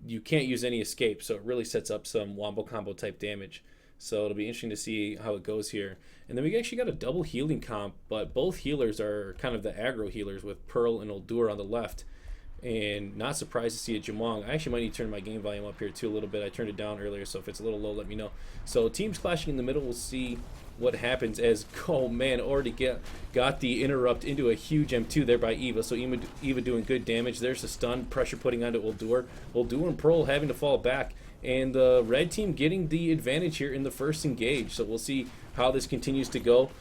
you can't use any escape, so it really sets up some wombo combo type damage. So it'll be interesting to see how it goes here. And then we actually got a double healing comp, but both healers are kind of the aggro healers with Pearl and Uldur on the left. And not surprised to see a Jumong. I actually might need to turn my game volume up here too a little bit. I turned it down earlier, so if it's a little low, let me know. So teams clashing in the middle. We'll see what happens as, oh man, already got the interrupt into a huge M2 there by Eva. So Eva doing good damage. There's the stun, pressure putting onto Uldur. Uldur and Pearl having to fall back. And the red team getting the advantage here in the first engage. So we'll see how this continues to go.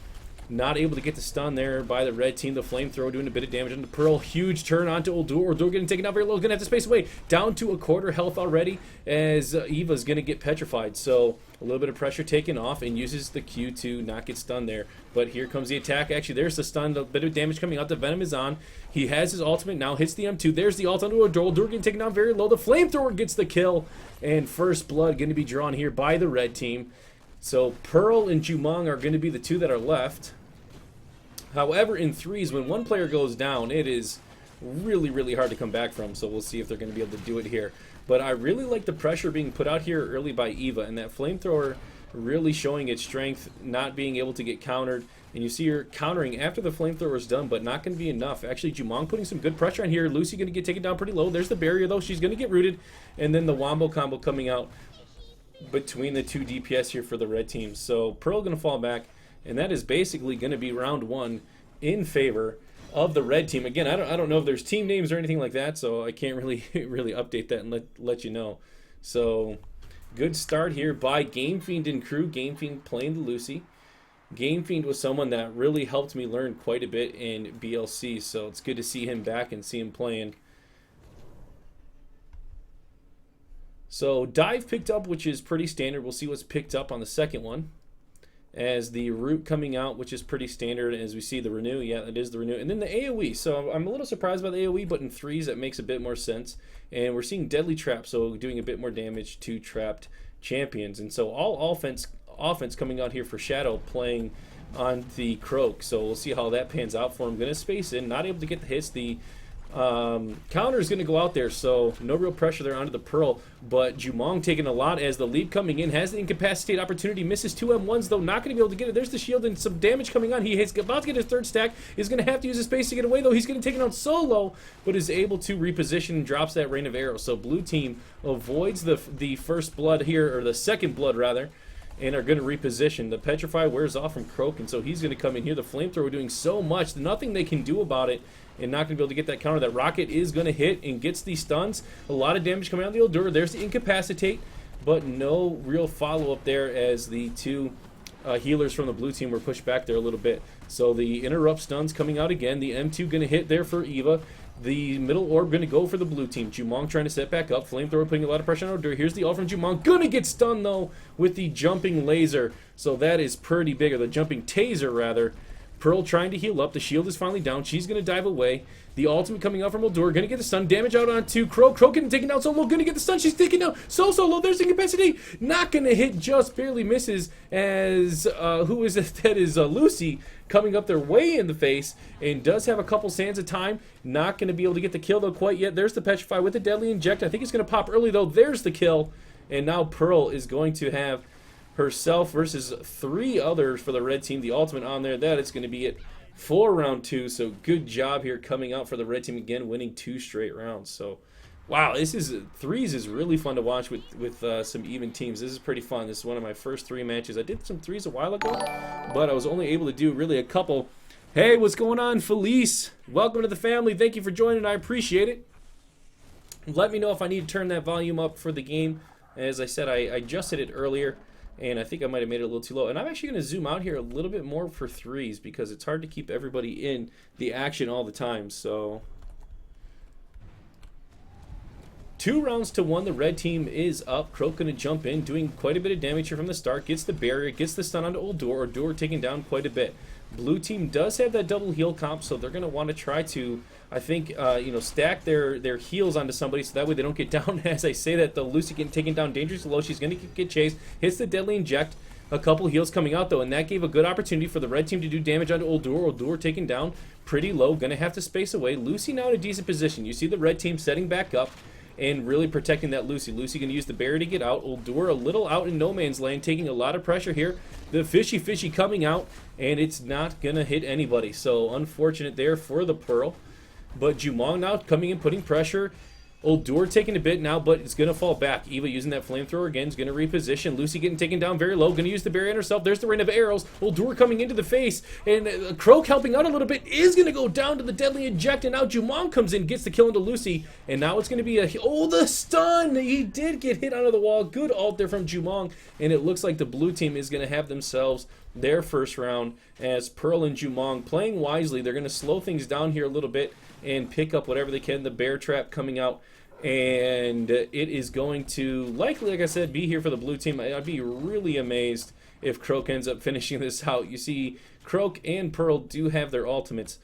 Not able to get the stun there by the red team. The flamethrower doing a bit of damage on the Pearl. Huge turn onto Uldur. Uldur getting taken out very low. Going to have to space away. Down to a quarter health already as Eva's going to get petrified. So a little bit of pressure taken off and uses the Q to not get stunned there. But here comes the attack. Actually, there's the stun. A bit of damage coming out. The Venom is on. He has his ultimate now. Hits the M2. There's the ult onto Uldur. Uldur getting taken down very low. The flamethrower gets the kill. And first blood going to be drawn here by the red team. So Pearl and Jumong are going to be the two that are left. However, in threes, when one player goes down, it is really, really hard to come back from. So we'll see if they're going to be able to do it here. But I really like the pressure being put out here early by Eva. And that flamethrower really showing its strength, not being able to get countered. And you see her countering after the flamethrower is done, but not going to be enough. Actually, Jumong putting some good pressure on here. Lucy going to get taken down pretty low. There's the barrier, though. She's going to get rooted. And then the wombo combo coming out between the two DPS here for the red team. So Pearl going to fall back. And that is basically going to be round one in favor of the red team. Again, I don't know if there's team names or anything like that, so I can't really really update that and let you know. So good start here by Game Fiend and crew. Game Fiend playing the Lucy. Game Fiend was someone that really helped me learn quite a bit in BLC, so it's good to see him back and see him playing. So dive picked up, which is pretty standard. We'll see what's picked up on the second one. As the root coming out, which is pretty standard. As we see the renew, yeah, it is the renew. And then the AoE. So I'm a little surprised by the AoE, but in threes that makes a bit more sense. And we're seeing deadly trap, so doing a bit more damage to trapped champions. And so all offense coming out here for Shadow playing on the Croak. So we'll see how that pans out for him. Going to space in, not able to get the hits. The counter is going to go out there, so no real pressure there onto the Pearl, but Jumong taking a lot as the leap coming in, has the incapacitate opportunity, misses two M1s though, not going to be able to get it. There's the shield and some damage coming on. He is about to get his third stack, is going to have to use his space to get away though. He's going to take it out solo, but is able to reposition and drops that rain of arrows. So blue team avoids the first blood here, or the second blood rather, and are going to reposition. The Petrify wears off from Croak, and so he's going to come in here. The Flamethrower doing so much, nothing they can do about it, and not going to be able to get that counter. That rocket is going to hit and gets these stuns. A lot of damage coming out of the Uldur. There's the incapacitate, but no real follow-up there as the two healers from the blue team were pushed back there a little bit. So the interrupt stuns coming out again. The M2 going to hit there for Eva. The middle orb going to go for the blue team. Jumong trying to set back up. Flamethrower putting a lot of pressure on Uldur. Here's the ult from Jumong. Going to get stunned, though, with the jumping laser. So that is pretty big, or the jumping taser, rather. Pearl trying to heal up. The shield is finally down. She's going to dive away. The ultimate coming out from Uldur. Going to get the stun. Damage out onto Croak. Croak getting taken down solo. Going to get the stun. She's taken down so solo. There's the incapacity. Not going to hit. Just barely misses as, who is it? That is Lucy coming up there way in the face. And does have a couple sands of time. Not going to be able to get the kill though quite yet. There's the Petrify with the deadly inject. I think it's going to pop early though. There's the kill. And now Pearl is going to have herself versus three others for the red team. The ultimate on there. That is going to be it for round two. So good job here coming out for the red team again, winning 2 straight rounds. So wow, this is threes is really fun to watch with some even teams. This is pretty fun. This is one of my first 3 matches. I did some threes a while ago, but I was only able to do really a couple. Hey, what's going on, Felice? Welcome to the family. Thank you for joining. I appreciate it. Let me know if I need to turn that volume up for the game. As I said, I adjusted it earlier, and I think I might have made it a little too low. And I'm actually going to zoom out here a little bit more for threes because it's hard to keep everybody in the action all the time. So 2 rounds to 1. The red team is up. Croak going to jump in, doing quite a bit of damage here from the start. Gets the barrier, gets the stun onto Uldur. Uldur taking down quite a bit. Blue team does have that double heal comp, so they're going to want to try to, I think, stack their heals onto somebody so that way they don't get down. As I say that, the Lucy getting taken down dangerously low. She's going to get chased. Hits the deadly inject. A couple heals coming out, though, and that gave a good opportunity for the red team to do damage onto Uldur. Uldur taken down pretty low. Going to have to space away. Lucy now in a decent position. You see the red team setting back up. and really protecting that Lucy. Lucy going to use the barrier to get out. Uldur a little out in no man's land, taking a lot of pressure here. The fishy coming out, and it's not going to hit anybody. So unfortunate there for the Pearl. But Jumong now coming in, putting pressure. Uldur taking a bit now, but it's going to fall back. Eva using that flamethrower again is going to reposition. Lucy getting taken down very low. Going to use the barrier on herself. There's the rain of arrows. Uldur coming into the face. And Croak helping out a little bit is going to go down to the deadly inject. And now Jumong comes in, gets the kill into Lucy. And now it's going to be a... Oh, the stun! He did get hit onto the wall. Good ult there from Jumong. And it looks like the blue team is going to have themselves their first round as Pearl and Jumong playing wisely. They're going to slow things down here a little bit and pick up whatever they can. The bear trap coming out. And it is going to likely, like I said, be here for the blue team. I'd be really amazed if Croak ends up finishing this out. You see, Croak and Pearl do have their ultimates,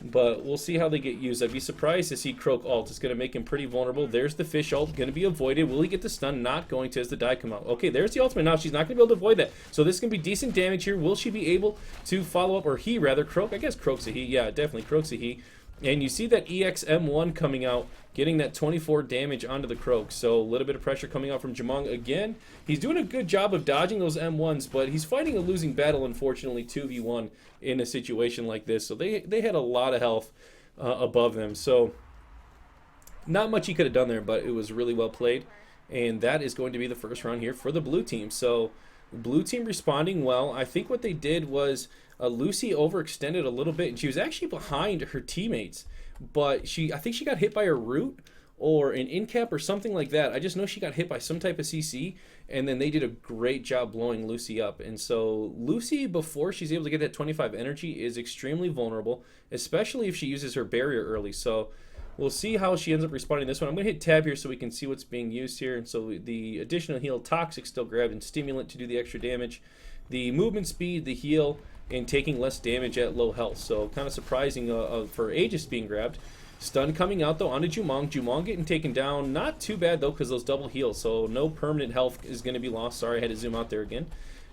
but we'll see how they get used. I'd be surprised to see Croak ult. It's going to make him pretty vulnerable. There's the fish ult, going to be avoided. Will he get the stun? Not going to as the die come out. Okay, there's the ultimate now. She's not going to be able to avoid that. So this is going to be decent damage here. Will she be able to follow up, or he rather, Croak? I guess Croak's a he. Yeah, definitely Croak's a he. And you see that EXM1 coming out, getting that 24 damage onto the Croak. So a little bit of pressure coming out from Jumong again. He's doing a good job of dodging those M1s, but he's fighting a losing battle, unfortunately, 2v1 in a situation like this. So they had a lot of health above them. So not much he could have done there, but it was really well played. And that is going to be the first round here for the blue team. So blue team responding well. I think what they did was Lucy overextended a little bit, and she was actually behind her teammates. But I think she got hit by a root or an in-cap or something like that. I just know she got hit by some type of CC, and then they did a great job blowing Lucy up. And so Lucy, before she's able to get that 25 energy, is extremely vulnerable, especially if she uses her barrier early. So we'll see how she ends up responding this one. I'm going to hit tab here so we can see what's being used here. And so the additional heal, Toxic still grabbed, and Stimulant to do the extra damage. The movement speed, the heal, and taking less damage at low health. So kind of surprising for Aegis being grabbed. Stun coming out though onto Jumong. Jumong getting taken down. Not too bad though because those double heals. So no permanent health is going to be lost. Sorry, I had to zoom out there again.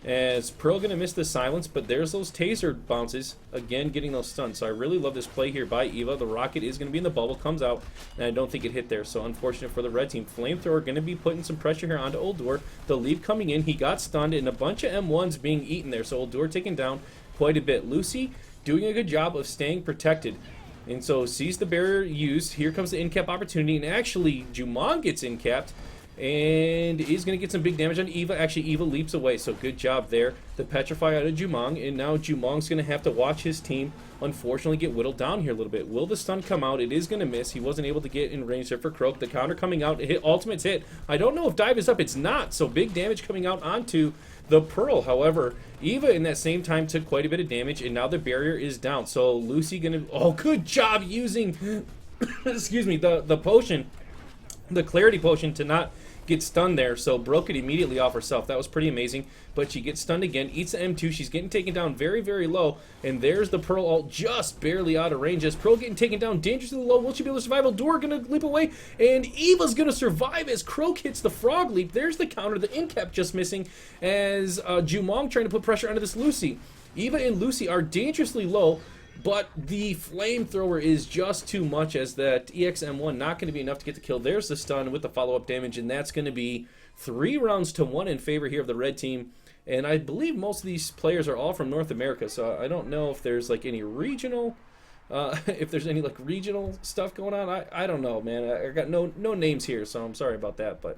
As Pearl going to miss the silence, but there's those taser bounces. Again, getting those stuns. So I really love this play here by Eva. The rocket is going to be in the bubble, comes out, and I don't think it hit there. So unfortunate for the red team. Flamethrower going to be putting some pressure here onto Uldur. The leap coming in. He got stunned, and a bunch of M1s being eaten there. So Uldur taken down quite a bit. Lucy doing a good job of staying protected. And so sees the barrier used. Here comes the in-cap opportunity, and actually Jumong gets in-capped. And he's going to get some big damage on Eva. Actually, Eva leaps away, so good job there. The Petrify out of Jumong, and now Jumong's going to have to watch his team, unfortunately, get whittled down here a little bit. Will the stun come out? It is going to miss. He wasn't able to get in range there for Croak. The counter coming out. Hit, ultimate's hit. I don't know if dive is up. It's not, so big damage coming out onto the Pearl. However, Eva in that same time took quite a bit of damage, and now the barrier is down. So Lucy going to... Oh, good job using... excuse me, the potion, the clarity potion to not get stunned there, so broke it immediately off herself. That was pretty amazing, but she gets stunned again, eats the M2. She's getting taken down very, very low, and there's the Pearl ult just barely out of range. As Pearl getting taken down dangerously low, will she be able to survive? Uldur gonna leap away, and Eva's gonna survive as Croak hits the frog leap. There's the counter, the in-cap just missing, as Jumong trying to put pressure onto this Lucy. Eva and Lucy are dangerously low, but the flamethrower is just too much, as that EXM1 not going to be enough to get the kill. There's the stun with the follow-up damage, and that's going to be 3 rounds to 1 in favor here of the red team. And I believe most of these players are all from North America, so I don't know if there's like any regional, if there's any like regional stuff going on. I don't know, man. I got no names here, so I'm sorry about that. But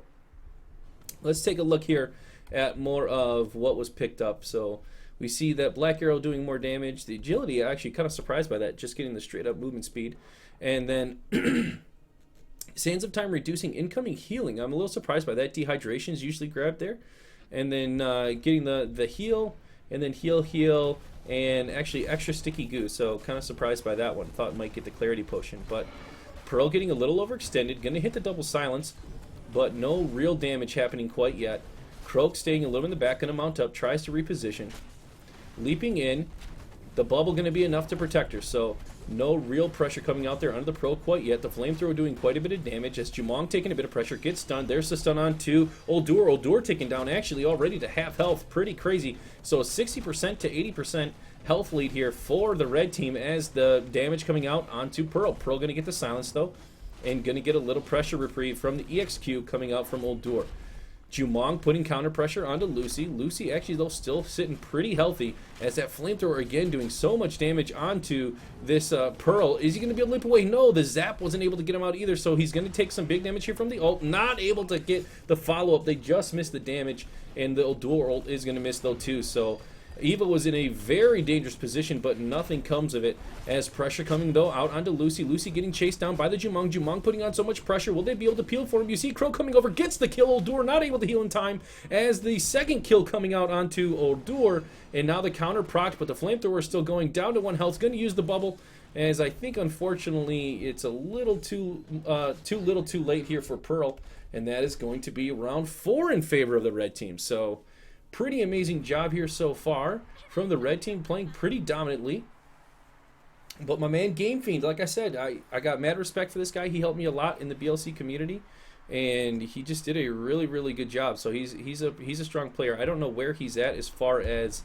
let's take a look here at more of what was picked up. So we see that Black Arrow doing more damage. The agility, actually kind of surprised by that, just getting the straight up movement speed. And then Sands of Time reducing incoming healing. I'm a little surprised by that. Dehydration is usually grabbed there. And then getting the heal, and then heal, and actually extra sticky goo. So kind of surprised by that one. Thought it might get the clarity potion. But Pearl getting a little overextended. Going to hit the double silence, but no real damage happening quite yet. Croak staying a little in the back, going to mount up, tries to reposition. Leaping in, the bubble going to be enough to protect her, so no real pressure coming out there under the Pearl quite yet. The flamethrower doing quite a bit of damage as Jumong taking a bit of pressure, gets stunned. There's the stun on to Uldur. Uldur taken down actually already to half health. Pretty crazy. So a 60% to 80% health lead here for the red team as the damage coming out onto Pearl. Pearl going to get the silence though. and going to get a little pressure reprieve from the EXQ coming out from Old Door. Jumong putting counter pressure onto Lucy. Lucy actually, though, still sitting pretty healthy as that flamethrower again doing so much damage onto this Pearl. Is he going to be able to leap away? No, the zap wasn't able to get him out either, so he's going to take some big damage here from the ult. Not able to get the follow-up. They just missed the damage, and the dual ult is going to miss, though, too. So Eva was in a very dangerous position, but nothing comes of it. As pressure coming, though, out onto Lucy. Lucy getting chased down by the Jumong. Jumong putting on so much pressure. Will they be able to peel for him? You see Crow coming over, gets the kill. Oldur not able to heal in time as the second kill coming out onto Oldur. And now the counter proc, but the flamethrower is still going down to 1 health. Going to use the bubble, as I think, unfortunately, it's a little too late here for Pearl. And that is going to be round 4 in favor of the red team. So pretty amazing job here so far from the red team, playing pretty dominantly. But my man Game Fiend, like I said, I got mad respect for this guy. He helped me a lot in the BLC community, and he just did a really, really good job. So he's a strong player. I don't know where he's at as far as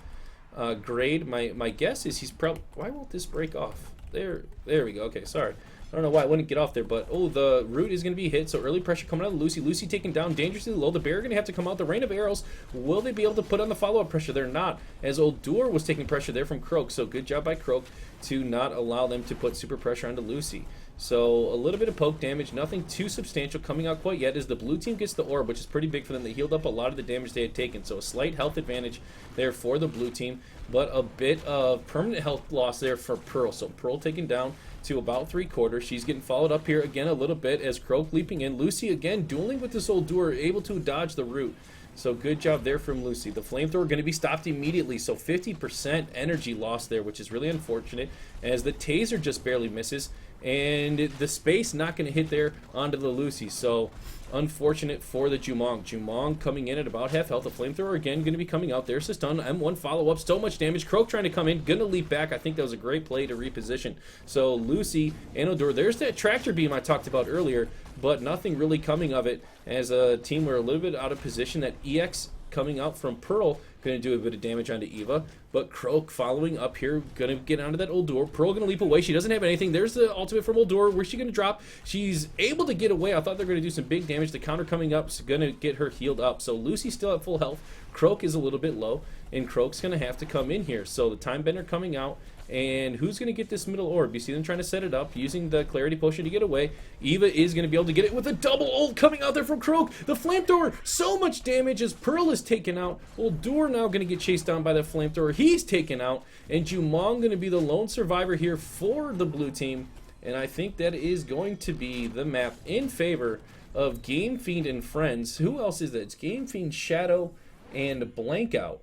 grade. My guess is he's probably... Why won't this break off? There we go. Okay, sorry. I don't know why it wouldn't get off there, but oh, the root is going to be hit, so early pressure coming out of Lucy. Lucy taken down dangerously low. The barrier going to have to come out. The rain of arrows. Will they be able to put on the follow-up pressure? They're not, as Oldur was taking pressure there from Croak, so good job by Croak to not allow them to put super pressure onto Lucy. So a little bit of poke damage, nothing too substantial coming out quite yet, as the blue team gets the orb, which is pretty big for them. They healed up a lot of the damage they had taken, so a slight health advantage there for the blue team, but a bit of permanent health loss there for Pearl. So Pearl taken down to about 3/4. She's getting followed up here again a little bit as Croak leaping in. Lucy again dueling with this Oldur, able to dodge the root. So good job there from Lucy. The flamethrower going to be stopped immediately, so 50% energy loss there, which is really unfortunate, as the taser just barely misses, and the space not going to hit there onto the Lucy. So unfortunate for the Jumong. Jumong coming in at about half health. The flamethrower again going to be coming out. There's the stun. M1 follow-up. So much damage. Croak trying to come in. Going to leap back. I think that was a great play to reposition. So Lucy and Oldur. There's that tractor beam I talked about earlier, but nothing really coming of it, as a team were a little bit out of position. That EX coming out from Pearl going to do a bit of damage onto Eva, but Croak following up here, going to get onto that Oldur. Pearl going to leap away. She doesn't have anything. There's the ultimate from Oldur. Where's she going to drop? She's able to get away. I thought they were going to do some big damage. The counter coming up is going to get her healed up. So Lucy's still at full health. Croak is a little bit low, and Croak's going to have to come in here. So the Time Bender coming out, and who's going to get this middle orb? You see them trying to set it up, using the Clarity Potion to get away. Eva is going to be able to get it with a double ult coming out there from Croak. The flamethrower, so much damage as Pearl is taken out. Oldur now going to get chased down by the flamethrower. He's taken out, and Jumong going to be the lone survivor here for the blue team. And I think that is going to be the map in favor of Game Fiend and friends. Who else is that? It's Game Fiend, Shadow, and Blankout.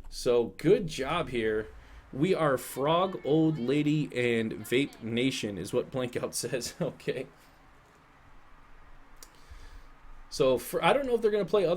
So good job here. We are Frog, Old Lady, and Vape Nation is what Blankout says. Okay. So I don't know if they're going to play other